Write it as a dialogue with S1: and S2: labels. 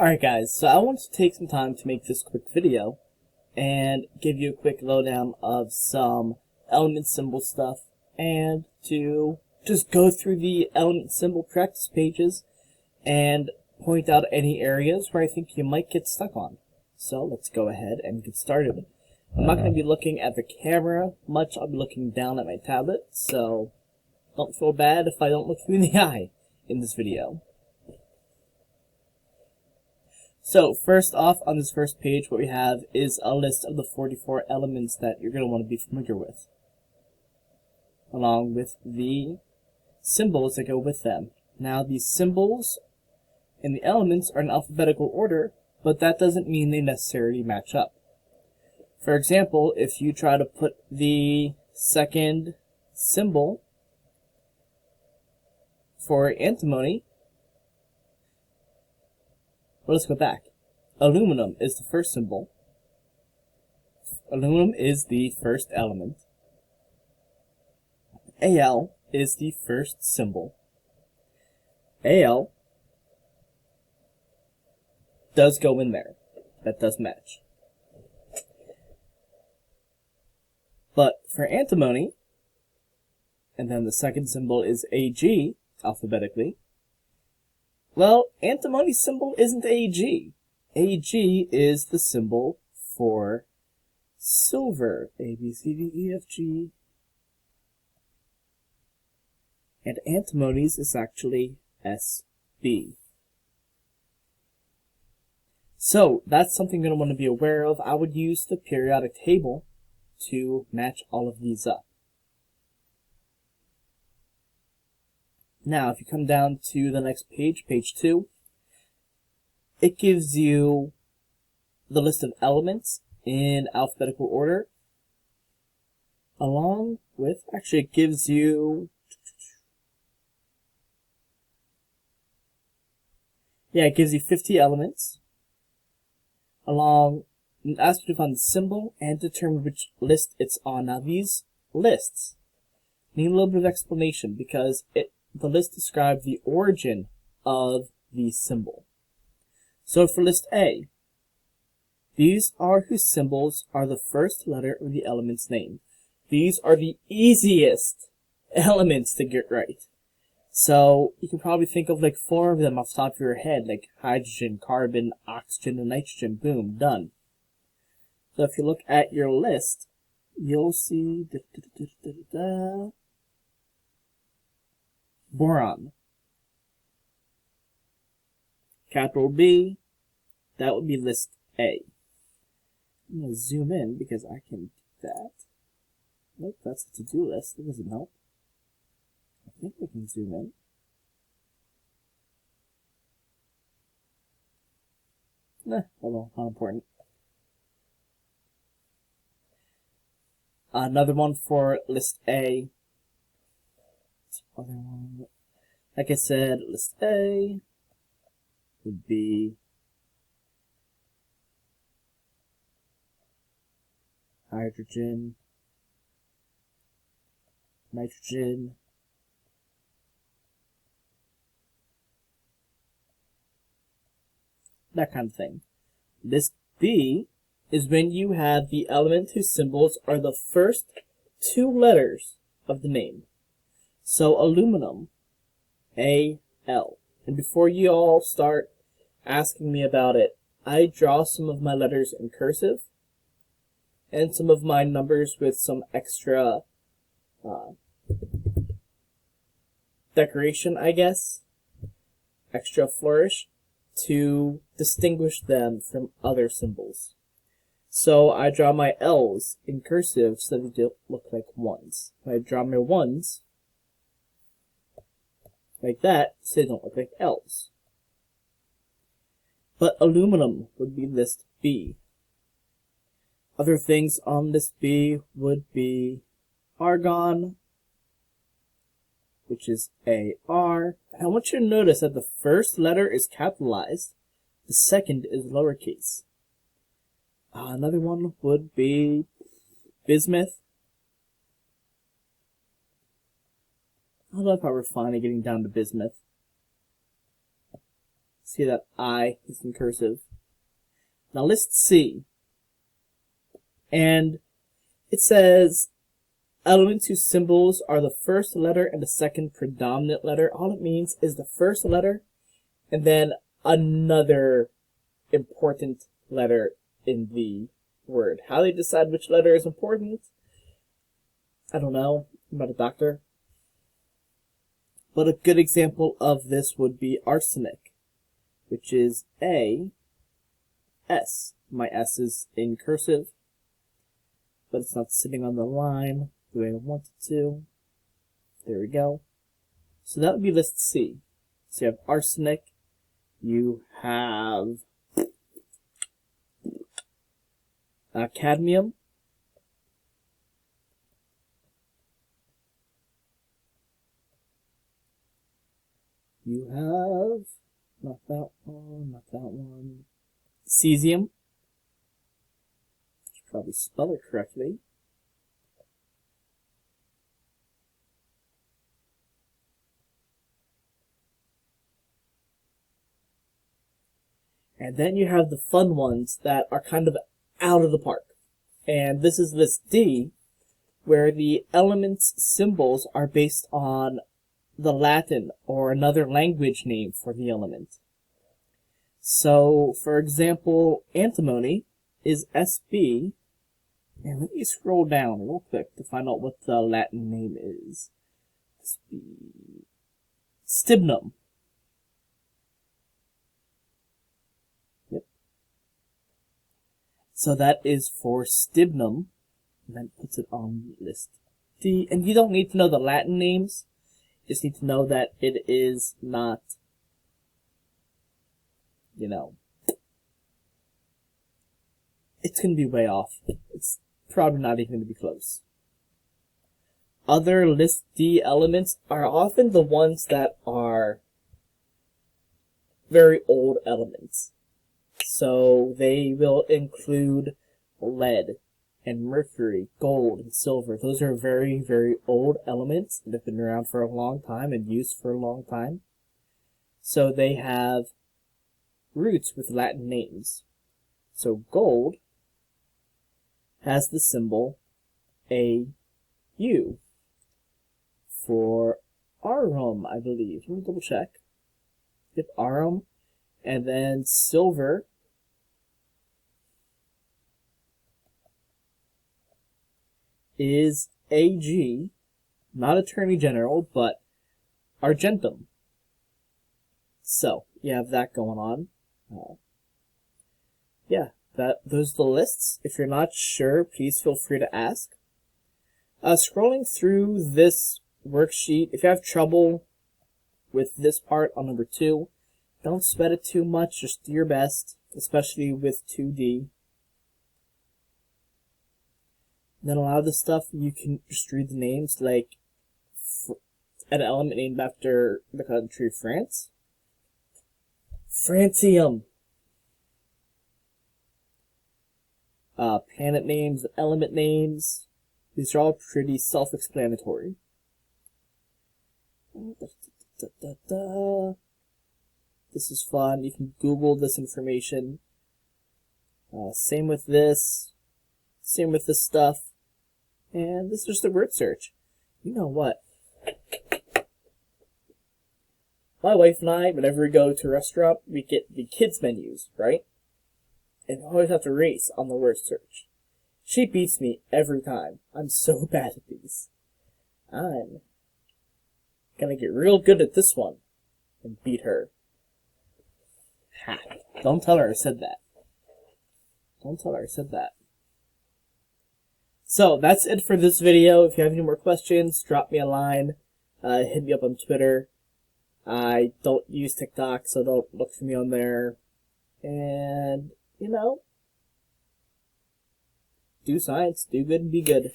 S1: Alright guys, so I want to take some time to make this quick video and give you a quick lowdown of some element symbol stuff and to just go through the element symbol practice pages and point out any areas where I think you might get stuck on. So let's go ahead and get started. I'm not going to be looking at the camera much, I'll be looking down at my tablet, so don't feel bad if I don't look you in the eye in this video. So first off, on this first page, what we have is a list of the 44 elements that you're going to want to be familiar with, along with the symbols that go with them. Now, these symbols and the elements are in alphabetical order, but that doesn't mean they necessarily match up. For example, if you try to put the second symbol for antimony, well, let's go back. Aluminum is the first symbol. Aluminum is the first element. Al is the first symbol. Al does go in there. That does match. But for antimony, and then the second symbol is Ag, alphabetically, well, antimony's symbol isn't Ag. Ag is the symbol for silver. A, B, C, D, E, F, G. And antimony's is actually SB. So, that's something you're going to want to be aware of. I would use the periodic table to match all of these up. Now, if you come down to the next page, page 2, it gives you the list of elements in alphabetical order, along with, actually it gives you, it gives you 50 elements, along, and asks you to find the symbol and determine which list it's on. Now, these lists need a little bit of explanation because the list describes the origin of the symbol. So for list A, these are whose symbols are the first letter of the element's name. These are the easiest elements to get right. So you can probably think of like 4 of them off the top of your head, like hydrogen, carbon, oxygen, and nitrogen. Boom, done. So if you look at your list, you'll see boron. Capital B, that would be list A. I'm going to zoom in because I can do that. Nope, that's a to-do list. That doesn't help. I think we can zoom in. Hold on, not important. Another one for list A. Other one. Like I said, list A would be hydrogen, nitrogen, that kind of thing. List B is when you have the element whose symbols are the first 2 letters of the name. So aluminum, AL. And before you all start asking me about it, I draw some of my letters in cursive and some of my numbers with some extra decoration, I guess, extra flourish to distinguish them from other symbols. So I draw my L's in cursive so they don't look like 1s. I draw my 1s like that so they don't look like L's. But aluminum would be list B. Other things on list B would be argon, which is AR. I want you to notice that the first letter is capitalized, the second is lowercase. Another one would be bismuth. I don't know if I were finally getting down to bismuth. See that I is in cursive. Now list C. And it says elements whose symbols are the first letter and the second predominant letter. All it means is the first letter and then another important letter in the word. How they decide which letter is important, I don't know. I'm not a doctor. But a good example of this would be arsenic, which is A, S. My S is in cursive, but it's not sitting on the line the way I want it to. There we go. So that would be list C. So you have arsenic, you have cadmium, you have, not that one, cesium, should probably spell it correctly. And then you have the fun ones that are kind of out of the park. And this is list D, where the elements' symbols are based on the Latin or another language name for the element. So, for example, antimony is Sb. And let me scroll down real quick to find out what the Latin name is. Sb. Stibnum. Yep. So that is for stibnum. And that puts it on list D. And you don't need to know the Latin names. You just need to know that it is not, you know, it's going to be way off. It's probably not even going to be close. Other list D elements are often the ones that are very old elements. So they will include lead and mercury, gold, and silver. Those are very, very old elements that have been around for a long time and used for a long time. So they have roots with Latin names. So gold has the symbol AU for aurum, I believe. Let me double check. Yep, aurum. And then silver is AG, not Attorney General, but Argentum. So, you have that going on. Yeah, those are the lists. If you're not sure, please feel free to ask. Scrolling through this worksheet, if you have trouble with this part on number 2, don't sweat it too much, just do your best, especially with 2D. Then a lot of the stuff you can just read the names, like an element named after the country France. Francium. Planet names, element names. These are all pretty self-explanatory. This is fun. You can Google this information. Same with this. Same with this stuff. And this is just a word search. You know what? My wife and I, whenever we go to a restaurant, we get the kids' menus, right? And we always have to race on the word search. She beats me every time. I'm so bad at these. I'm gonna get real good at this one and beat her. Ha. Don't tell her I said that. Don't tell her I said that. So, that's it for this video. If you have any more questions, drop me a line. Hit me up on Twitter. I don't use TikTok, so don't look for me on there. And, you know, do science, do good, and be good.